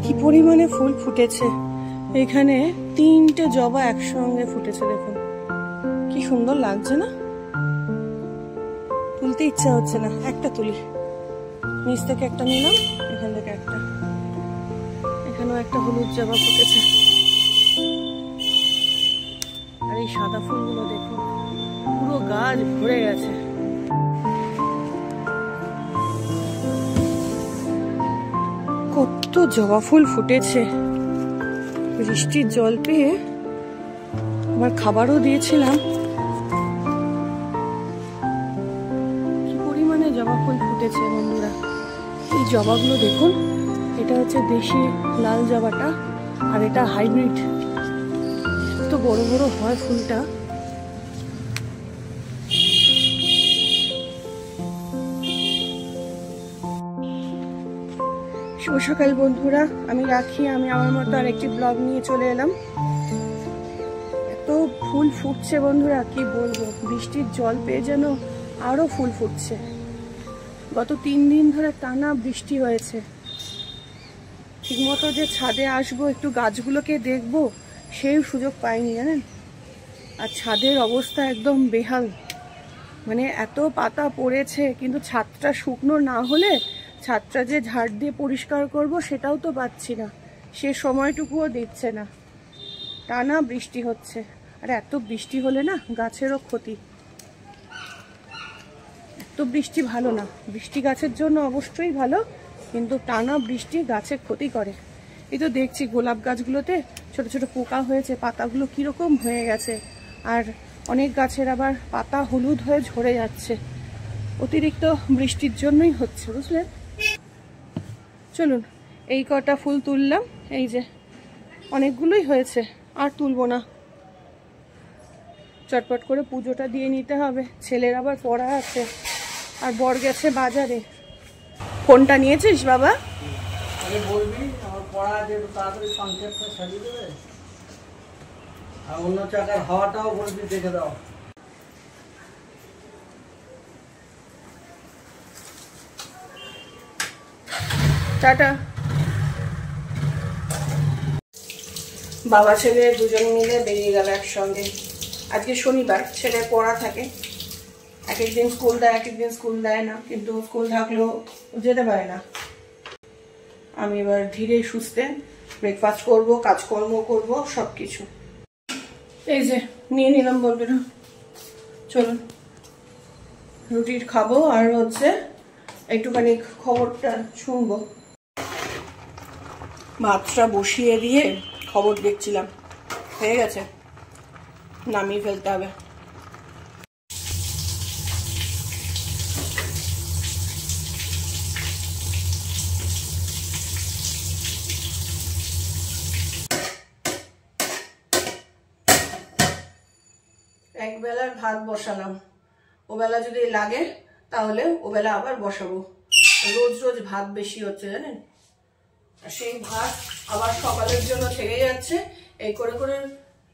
কি পরিমাণে ফুল ফুটেছে। এখানে 3টে জবা একসঙ্গে ফুটেছে, দেখুন কি সুন্দর লাগছে না? তুলতে ইচ্ছা হচ্ছে না, একটা তুলি। নিচ থেকে একটা নিলাম, এখান থেকে একটা। এখানেও একটা হলুদ জবা ফুটেছে। আর এই সাদা ফুলগুলো দেখুন, পুরো গাছ ভরে গেছে। কত জবা ফুল ফুটেছে। বৃষ্টির জল পেয়ে আবার খাবারও দিয়েছিলাম। কি পরিমাণে জবা ফুল ফুটেছে বন্ধুরা। এই জবাগুলো দেখুন, এটা হচ্ছে দেশি লাল জবাটা, আর এটা হাইব্রিড। এত বড় বড় হয় ফুলটা। শুভ সকাল বন্ধুরা, আমি রাখি। আমি আমার মতো আরেকটি ব্লগ নিয়ে চলে এলাম। এত ফুল ফুটছে বন্ধুরা, কি বলবো। বৃষ্টির জল পেয়ে যেন আরো ফুল ফুটছে। গত 3 দিন ধরে টানা বৃষ্টি হয়েছে। ঠিকমতো যে ছাদে আসবো, একটু গাছগুলোকে দেখবো, সেই সুযোগ পাইনি জানেন। আর ছাদের অবস্থা একদম বেহাল। মানে এত পাতা পড়েছে, কিন্তু ছাদটা শুকনো না হলে ছাদটা যে ঝাড় দিয়ে পরিষ্কার করব সেটাও তো পাচ্ছি না, সে সময়টুকুও দিচ্ছে না। টানা বৃষ্টি হচ্ছে। আর এত বৃষ্টি হলে না গাছেরও ক্ষতি। এত বৃষ্টি ভালো না। বৃষ্টি গাছের জন্য অবশ্যই ভালো, কিন্তু টানা বৃষ্টি গাছের ক্ষতি করে। এই তো দেখছি গোলাপ গাছগুলোতে ছোট ছোট পোকা হয়েছে, পাতাগুলো কিরকম হয়ে গেছে। আর অনেক গাছের আবার পাতা হলুদ হয়ে ঝরে যাচ্ছে। অতিরিক্ত বৃষ্টির জন্যই হচ্ছে, বুঝলেন। চলুন, এই কটা ফুল তুললাম। এই যে অনেকগুলোই হয়েছে, আর তুলবো না। চটপট করে পুজোটা দিয়ে নিতে হবে। ছেলের আবার পড়া আছে, আর বর গেছে বাজারে। ফোনটা নিয়েছিস বাবা? বলবি আমার পড়া আছে, তাড়াতাড়ি সংক্ষেপটা সারিয়ে দেবে। আর অন্য চাকার হাওয়াটাও বলবি দেখে দাও। টাটা। বাবা ছেলে দুজন মিলে বেরিয়ে গেল একসঙ্গে। আজকে শনিবার, ছেলের পড়া থাকে। এক একদিন স্কুল দেয়, এক একদিন স্কুল দেয় না, কিন্তু স্কুল থাকলেও যেতে পারে না। আমি এবার ধীরে সুস্থে ব্রেকফাস্ট করব, কাজকর্ম করব, সবকিছু। এই যে নিয়ে নিলাম বন্ধুরা। চলুন, রুটির খাবো, আর হচ্ছে একটুখানি খবরটা শুনবো। ভাতটা বসিয়ে দিয়ে খবর দেখছিলাম। হয়ে গেছে, নামিয়ে ফেলতে হবে। একবেলার ভাত বসালাম, ওবেলা যদি লাগে তাহলে ওবেলা আবার বসাবো। রোজ রোজ ভাত বেশি হচ্ছে জানেন। সেই ভাত আবার সকালের জন্য থেকে যাচ্ছে। এই করে করে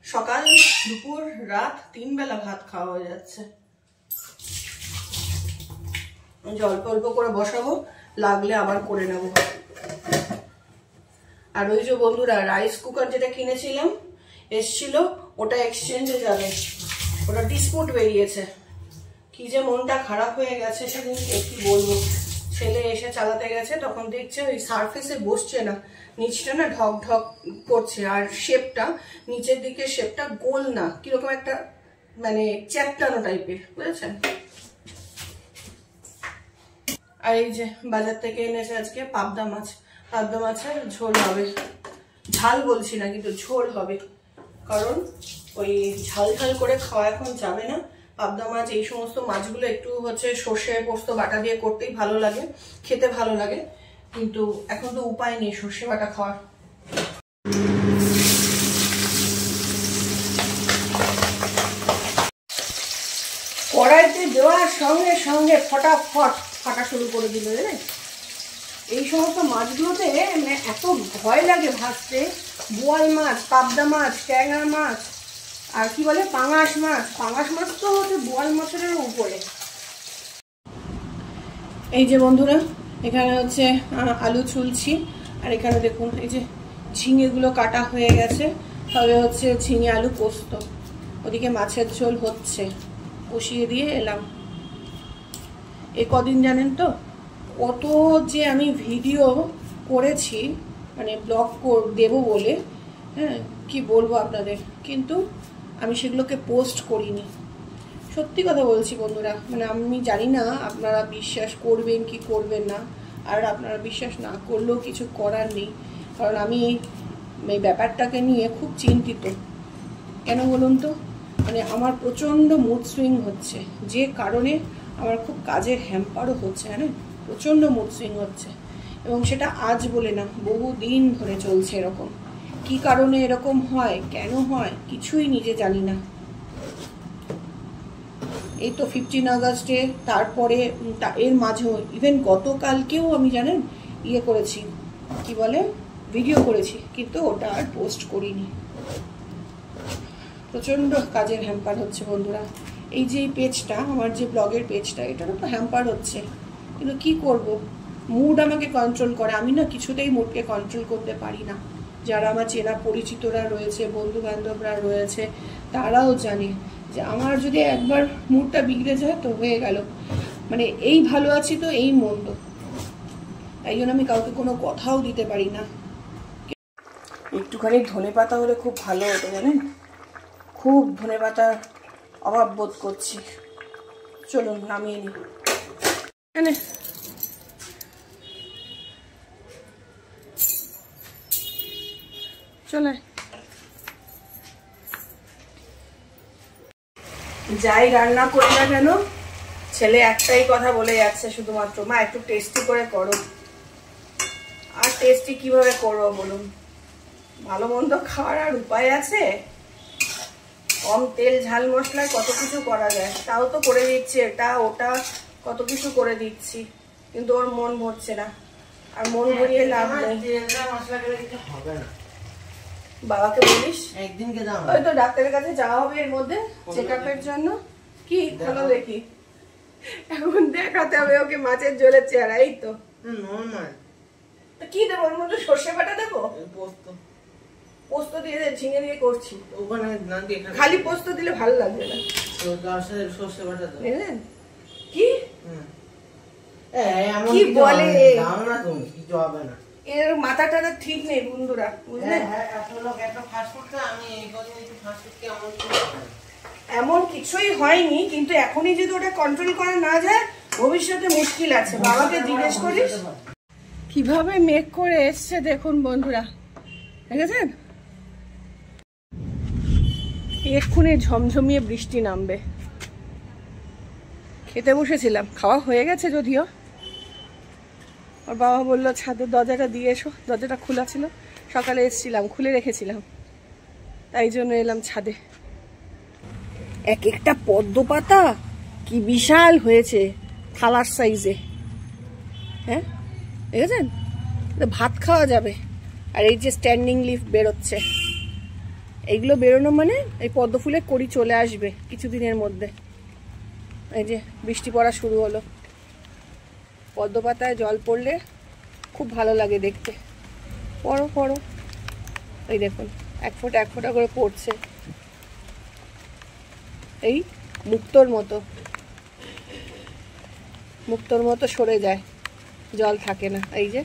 সকাল, দুপুর, রাত 3 বেলা ভাত খাওয়া হয়ে যাচ্ছে। অল্প অল্প করে বসাবো, লাগলে আবার করে নেব। আর ওই যে বন্ধুরা, রাইস কুকার যেটা কিনেছিলাম এসছিল, ওটা এক্সচেঞ্জে যাবে। ওটা ডিসপুট বেরিয়েছে। কি যে মনটা খারাপ হয়ে গেছে সেদিনকে, কি বলবো। ছেলে এসে চালাতে গেছে, তখন দেখছে ওই সারফেসে বসছে না, নিচটা না ঢক ঢক করছে। আর শেপটা, নিচের দিকে শেপটা গোল না, কিরকম একটা মানে চ্যাপটানো টাইপের, বুঝেছেন। আর এই যে বাজার থেকে এনেছে আজকে পাবদা মাছ। পাবদা মাছের ঝোল হবে। ঝাল বলছি না, কিন্তু ঝোল হবে। কারণ ওই ঝাল ঝাল করে খাওয়া এখন যাবে না। পাবদা মাছ, এই সমস্ত মাছগুলো একটু হচ্ছে সর্ষে পোস্ত বাটা দিয়ে করতেই ভালো লাগে, খেতে ভালো লাগে। কিন্তু এখন তো উপায় নেই সর্ষে বাটা খাওয়ার। কড়াইতে দেওয়ার সঙ্গে সঙ্গে ফটাফট ফাটা শুরু করে দিল। এই সমস্ত মাছগুলোতে মানে এত ভয় লাগে ভাজতে। বোয়াল মাছ, পাবদা মাছ, ট্যাংরা মাছ, আর কি বলে পাঙাশ মাছ। পাঙাশ মাছ তো হচ্ছে বোয়াল মাছের উপরে। এই যে বন্ধুরা, এখানে হচ্ছে আলু ছুলছি। আর এখানে দেখুন এই যে ঝিঙেগুলো কাটা হয়ে গেছে, তবে হচ্ছে ঝিঙে আলু পোস্ত। ওদিকে মাছের ঝোল হচ্ছে, কষিয়ে দিয়ে এলাম। এ কদিন জানেন তো কত যে আমি ভিডিও করেছি, মানে ব্লগ দেবো বলে, হ্যাঁ কি বলবো আপনাদের, কিন্তু আমি সেগুলোকে পোস্ট করিনি। সত্যি কথা বলছি বন্ধুরা, মানে আমি জানি না আপনারা বিশ্বাস করবেন কি করবেন না, আর আপনারা বিশ্বাস না করলেও কিছু করার নেই, কারণ আমি এই ব্যাপারটাকে নিয়ে খুব চিন্তিত। কেন বলুন তো, মানে আমার প্রচণ্ড মুড সুইং হচ্ছে, যে কারণে আমার খুব কাজের হ্যাম্পারও হচ্ছে, হ্যাঁ প্রচণ্ড মুড সুইং হচ্ছে। এবং সেটা আজ বলে না, বহু দিন ধরে চলছে এরকম। কি কারণে এরকম হয়, কেন হয়, কিছুই নিজে জানি না। এই তো 15 আগস্টে, তারপরে এর মাঝেও ইভেন গতকালকেও আমি জানেন ইয়ে করেছি, কি বলে, ভিডিও করেছি, কিন্তু ওটা আর পোস্ট করিনি। প্রচণ্ড কাজের হ্যাম্পার হচ্ছে বন্ধুরা। এই যে পেজটা, আমার যে ব্লগের পেজটা, এটারও তো হ্যাম্পার হচ্ছে, কিন্তু কি করব, মুড আমাকে কন্ট্রোল করে। আমি না কিছুতেই মুডকে কন্ট্রোল করতে পারি না। যারা আমার চেনা পরিচিতরা রয়েছে, বন্ধু বান্ধবরা রয়েছে, তারাও জানে যে আমার যদি একবার মুডটা বিগড়ে যায় তো হয়ে গেল, মানে এই ভালো আছি তো এই মন্দ, তাই জন্য আমি কাউকে কোনো কথাও দিতে পারি না। একটুখানি ধনেপাতা হলে খুব ভালো হতো জানেন, খুব ধনেপাতার অভাব বোধ করছি। চলুন নামিয়ে নিই। চলে যাই রান্না করি না কেন, ছেলে একটাই কথা বলে যাচ্ছে শুধুমাত্র, মা একটু টেস্টি করে করো। আর টেস্টি কিভাবে করবো বলুন, ভালো মন্দ খাওয়ার আর উপায় আছে? কম তেল ঝাল মশলায় কত কিছু করা যায়, তাও তো করে দিচ্ছি, এটা ওটা কত কিছু করে দিচ্ছি, কিন্তু ওর মন ভরছে না। আর মন ভরিয়ে লাভ নেই। বাবাকে বলিস একদিনকে ওই তো ডাক্তারের কাছে যাওয়া হবে এর মধ্যে চেকআপের জন্য। কি ভালো দেখি, এখন দেখাতে হবে ওকে মাছের ঝোলের চেহারা। এই তো কি দেবো ওর মধ্যে, সর্ষে বাটা দেবো? পোস্ত দিয়ে ঝিঙে দিয়ে করছি, খালি পোস্ত দিলে ভালো লাগবে না। কি কি বলে, এর মাথাটা ঠিক নেই বন্ধুরা, বুঝলেন? এমন কিছুই হয়নি, কিন্তু এখনই যদি ওটা কন্ট্রোল করা না যায় ভবিষ্যতে মুশকিল আছে। বাবাকে জিজ্ঞেস করিস কিভাবে মেঘ করে এসছে, দেখুন বন্ধুরা, দেখেছেন? এক্ষুনি ঝমঝমিয়ে বৃষ্টি নামবে। খেতে বসেছিলাম, খাওয়া হয়ে গেছে যদিও। ওর বাবা বললো ছাদের দরজাটা দিয়ে এসো, দরজাটা খোলা ছিল, সকালে এসেছিলাম খুলে রেখেছিলাম, তাই জন্য এলাম ছাদে। এক একটা পদ্ম পাতা কি বিশাল হয়েছে, থালার সাইজে, হ্যাঁ দেখেছেন? ভাত খাওয়া যাবে। আর এই যে স্ট্যান্ডিং লিফ বেরোচ্ছে, এইগুলো বেরোনো মানে এই পদ্ম ফুলের কড়ি চলে আসবে কিছুদিনের মধ্যে। এই যে বৃষ্টি পড়া শুরু হলো, পদ্ম পাতায় জল পড়লে খুব ভালো লাগে দেখতে। পড়ো পড়ো, এই দেখুন এক ফোঁটা করে পড়ছে, এই মুক্তোর মতো সরে যায়, জল থাকে না। এই যে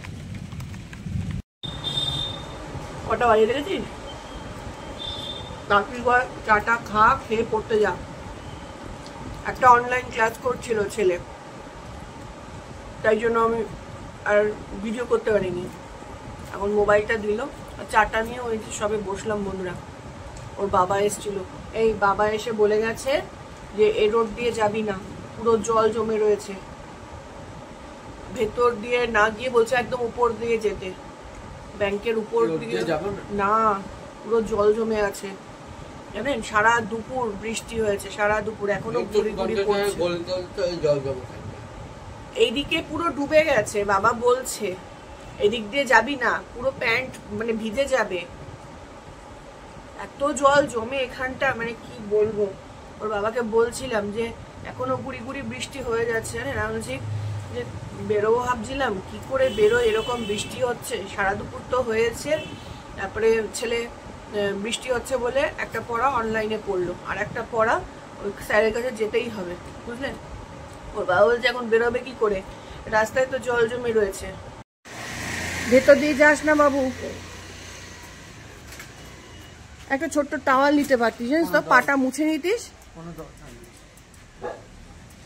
কটা বাজে দেখেছিস, তাড়াতাড়ি করে চাটা খা, খেয়ে পড়তে যা। একটা অনলাইন ক্লাস করছিল ছেলে, তাই জন্য আমি আর ভিডিও করতে পারিনি। এখন মোবাইলটা দিল আর চাটা নিয়ে ওই সবে বসলাম বন্ধুরা। ওর বাবা এসেছিল, এই বাবা এসে বলে গেছে যে এই রোড দিয়ে যাবি না, পুরো জল জমে রয়েছে, ভেতর দিয়ে না গিয়ে বলছে একদম উপর দিয়ে যেতে, ব্যাংকের উপর দিকে না, পুরো জল জমে আছে জানেন। সারা দুপুর বৃষ্টি হয়েছে, সারা দুপুর, এখনো গুড়ি গুড়ি পড়ছে। এইদিকে পুরো ডুবে গেছে, বাবা বলছে এদিক দিয়ে যাবি না, পুরো প্যান্ট মানে ভিজে যাবে, এত জল জমে এখানটা, মানে কি বলবো। ওর বাবাকে বলছিলাম যে এখনো গুড়ি গুড়ি বৃষ্টি হয়ে যাচ্ছে, জানেন। আমি বলছি যে বেরোবো ভাবছিলাম, কি করে বেরো, এরকম বৃষ্টি হচ্ছে, সারা দুপুর তো হয়েছে। তারপরে ছেলে বৃষ্টি হচ্ছে বলে একটা পড়া অনলাইনে পড়লো, আর একটা পড়া ওই স্যারের কাছে যেতেই হবে, বুঝলেন। ওর বাবা বলছে এখন বেরোবে কি করে, রাস্তায় তো জল জমে রয়েছে। ভেতর দিয়ে যাস না বাবু, একটা ছোট্ট টাওয়াল নিতে পারতিস, জানিস তো, পাটা মুছে নিতিস।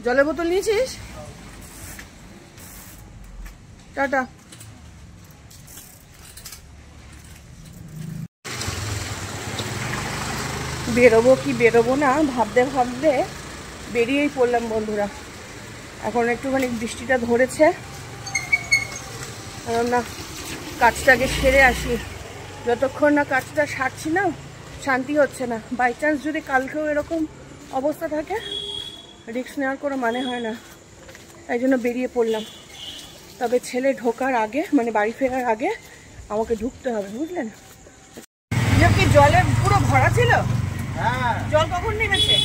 জলের বোতল নিয়েছিস? টাটা। বেরোবো কি বেরোবো না ভাবতে ভাবতে বেরিয়েই পড়লাম বন্ধুরা। এখন একটুখানি বৃষ্টিটা ধরেছে, না কাজটাকে সেরে আসি। যতক্ষণ না কাজটা সারছি না শান্তি হচ্ছে না। বাই চান্স যদি কালকেও এরকম অবস্থা থাকে, রিস্ক নেওয়ার কোনো মানে হয় না, তাই জন্য বেরিয়ে পড়লাম। তবে ছেলে ঢোকার আগে, মানে বাড়ি ফেরার আগে আমাকে ঢুকতে হবে, বুঝলেন। কি জলে পুরো ভরা ছিল? হ্যাঁ, জল কখন নেমেছে?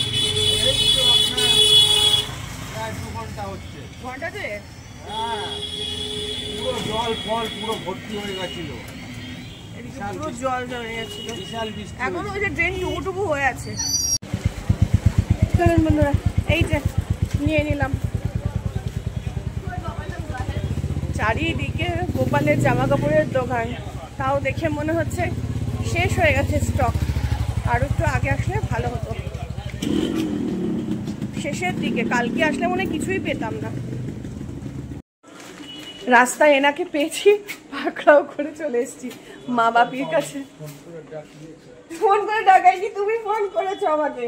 ঘন্টা দুয়ে? হ্যাঁ, পুরো জল ফল পুরো ভর্তি হয়ে গেছিল, পুরো জল জমে গেছিল। বিশাল বৃষ্টি। এখন ওই যে ড্রেন টুকু হয়ে আছে। চলুন বন্ধুরা, এই যে নিয়ে নিলাম। চারিদিকে গোপালের জামা কাপড়ের দোকান, তাও দেখে মনে হচ্ছে শেষ হয়ে গেছে স্টক। আর একটু আগে আসলে ভালো হতো, শেষের দিকে। কালকে আসলে মনে কিছুই পেতাম না। রাস্তায় এনাকে পেয়েছি, পাকড়াও করে চলে এসেছি মা বাপির কাছে। ফোন করে ডাকাইনি, তুমি ফোন করেছো আমাকে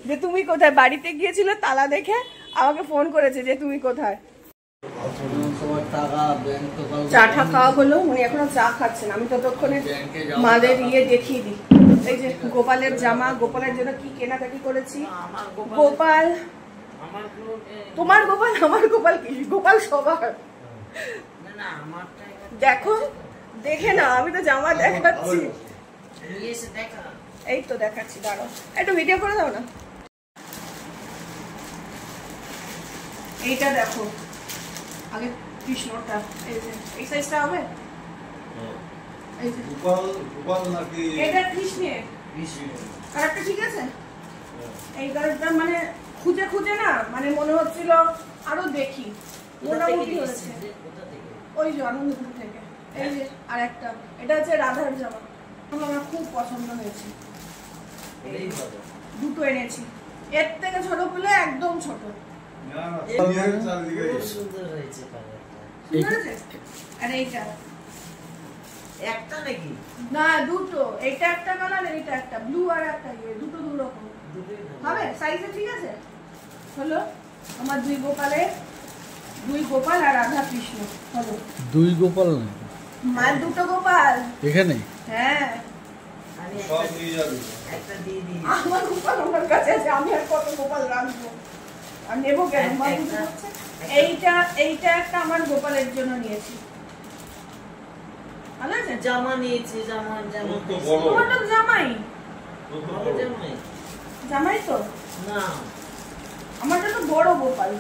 যে তুমি কোথায়। বাড়িতে গিয়েছিল, তালা দেখে আমাকে ফোন করেছে যে তুমি কোথায়। চাটা খাওয়া হলো, উনি এখনো চা খাচ্ছেন। আমি ততক্ষণে মাদের দেখিয়ে দিই। এই যে গোপালের জামা, গোপালের জন্য কি কেনাকাটি করেছি। গোপাল, তোমার গোপাল আমার গোপাল কি, গোপাল সবার। দেখো, দেখে না, আমি তো জামা দেখাচ্ছি। এই তো দেখাচ্ছি, দাঁড়াও একটু ভিডিও করে দাও না। এইটা দেখো আগে, কৃষ্ণটা, এই যে এই সাইজটা হবে। এই যে গোপাল নাকি এটা কৃষ্ণের, কালারটা ঠিক আছে। এই কালারটা মানে খুঁজে খুঁজে না, মানে মনে হচ্ছিল আরো দেখি, মোটামুটি হয়েছে। ওই যে আনন্দপুর থেকে। এই যে আর একটা, এটা হচ্ছে রাধার জামা, আমার খুব পছন্দ হয়েছে। দুটো এনেছি, এর থেকে ছোট বলে একদম ছোট। আর এইটা একটা নাকি না, দুটো। এইটা একটা কালার, এইটা একটা ব্লু, আর একটা দুটো দু রকম হবে। সাইজে ঠিক আছে হলো। আমার দুই গোপাল আর রাধা কৃষ্ণ হলো। দুই গোপাল না, মার দুটো গোপাল এখানে। হ্যাঁ, সব নিয়ে যাবে, একটা দিয়ে দিই। আমার গোপাল আমার কাছে আছে, আমি আর কত গোপাল রাখবো, আর নেবো কেন? এইটা একটা আমার গোপালের জন্য নিয়েছি। ভালো আছে। জামা নিয়েছি, জামা তোমার তো জামাই, জামাই তো না, আমারটা তো বড় গোপাল।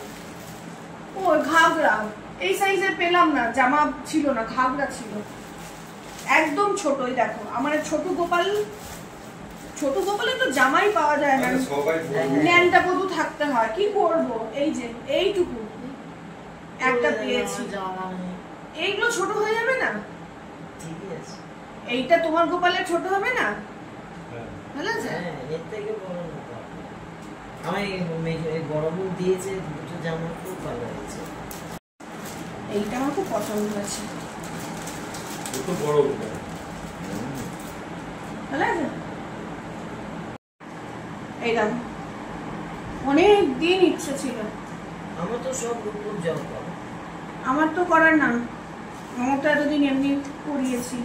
ও ঘাগরা, এই সাইজের পেলাম না, জামা ছিল না, ঘাগরা ছিল একদম ছোট। ওই দেখো আমার ছোট গোপাল, ছোট গোপালে তো জামাই পাওয়া যায় না, ন্যানটা বধু থাকতে হয়, কি করবো। এই যে এইটুকু একটা পেয়েছি, এইগুলো ছোট হয়ে যাবে না? এইটা তোমার গোপালের ছোট হবে না? ভালো আছে। এইটা আমার খুব পছন্দ হয়েছে, ভালো আছে। এইটা অনেক দিন ইচ্ছে ছিল আমার, তো সব আমার তো করার না, আমার তো এতদিন এমনি করিয়েছি।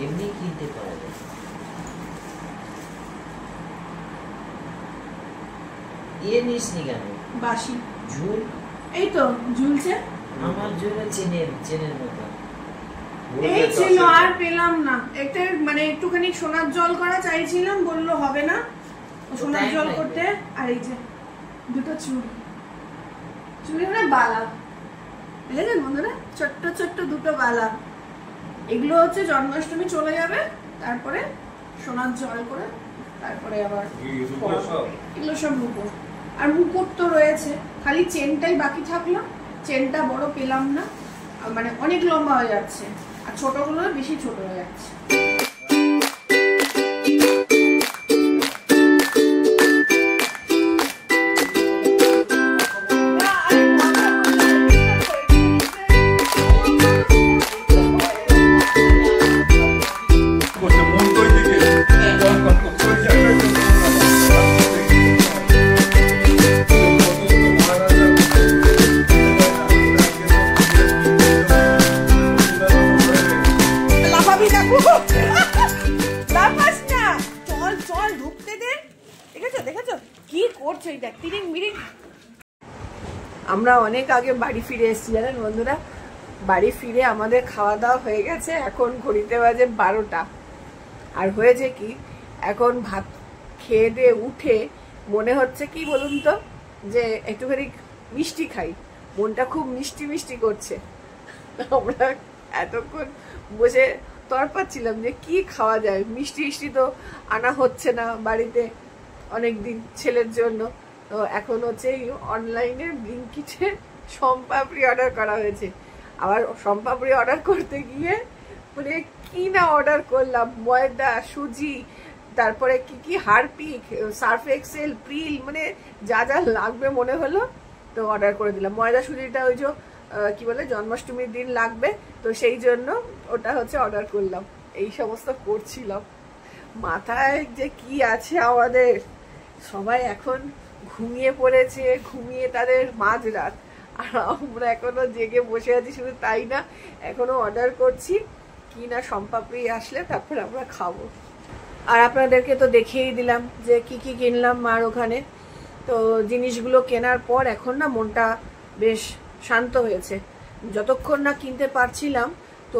এমনি কিনতে পারা যায়। নিসনি কেন? বাসি ঝুল, এই তো ঝুলছে। আমার ঝুল চেনের মতো এই ছিল, আর পেলাম না। একটা মানে একটুখানি সোনার জল করা চাইছিলাম, বললো হবে না সোনার জল করতে। আর এই যে দুটো চুড়ি, চুড়ি মানে বালা, বুঝলেন বন্ধুরা, ছোট্ট ছোট্ট দুটো বালা। এগুলো হচ্ছে জন্মাষ্টমী চলে যাবে, তারপরে সোনার জল করে তারপরে আবার এগুলো সব মুকুট। আর মুকুট তো রয়েছে, খালি চেনটাই বাকি থাকলো। চেনটা বড় পেলাম না, মানে অনেক লম্বা হয়ে যাচ্ছে, আর ছোটগুলো বেশি ছোট হয়ে যাচ্ছে। আমরা অনেক আগে বাড়ি ফিরে এসেছি জানেন বন্ধুরা। বাড়ি ফিরে আমাদের খাওয়া দাওয়া হয়ে গেছে, এখন ঘড়িতে বাজে 12টা। আর হয়েছে কি, এখন ভাত খেয়ে দিয়ে উঠে মনে হচ্ছে কি বলুন তো, যে একটুখানি মিষ্টি খাই, মনটা খুব মিষ্টি মিষ্টি করছে। আমরা এতক্ষণ বসে তরপাচ্ছিলাম যে কি খাওয়া যায়, মিষ্টি মিষ্টি তো আনা হচ্ছে না বাড়িতে অনেকদিন ছেলের জন্য। তো এখন হচ্ছে অনলাইনে ব্লিঙ্কিটে সম্পাপড়ি অর্ডার করা হয়েছে। আবার সম্পাপড়ি অর্ডার করতে গিয়ে মানে কি না অর্ডার করলাম, ময়দা, সুজি, তারপরে কি কি হারপিক, সার্ফ এক্সেল, প্রিল, মানে যা যা লাগবে মনে হলো তো অর্ডার করে দিলাম। ময়দা সুজিটা ওই যে কি বলে জন্মাষ্টমীর দিন লাগবে, তো সেই জন্য ওটা হচ্ছে অর্ডার করলাম। এই সমস্ত করছিলাম, মাথায় যে কি আছে আমাদের। সবাই এখন ঘুমিয়ে পড়েছে, ঘুমিয়ে তাদের মাঝরাত, আর আমরা এখনো জেগে বসে আছি। শুধু তাই না, এখনো অর্ডার করছি কি না সম্পাপড়ি আসলে তারপর আমরা খাবো। আর আপনাদেরকে তো দেখিয়েই দিলাম যে কি কি কিনলাম মার ওখানে। তো জিনিসগুলো কেনার পর এখন না মনটা বেশ শান্ত হয়েছে। যতক্ষণ না কিনতে পারছিলাম তো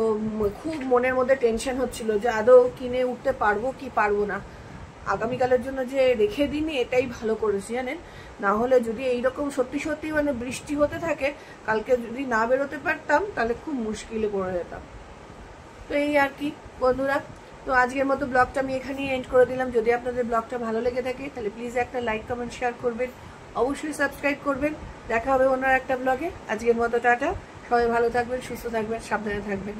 খুব মনের মধ্যে টেনশন হচ্ছিল যে আদৌ কিনে উঠতে পারবো কি পারবো না। আগামীকালের জন্য যে রেখে দিইনি এটাই ভালো করেছি জানেন, না হলে যদি এইরকম সত্যি সত্যি মানে বৃষ্টি হতে থাকে, কালকে যদি না বেরোতে পারতাম তাহলে খুব মুশকিলে পড়ে যেতাম। তো এই আর কি বন্ধুরা, তো আজকের মতো ব্লগটা আমি এখানেই এন্ড করে দিলাম। যদি আপনাদের ব্লগটা ভালো লেগে থাকে তাহলে প্লিজ একটা লাইক, কমেন্ট, শেয়ার করবেন, অবশ্যই সাবস্ক্রাইব করবেন। দেখা হবে অন্য একটা ব্লগে। আজকের মতো টাটা, সবাই ভালো থাকবেন, সুস্থ থাকবেন, সাবধানে থাকবেন।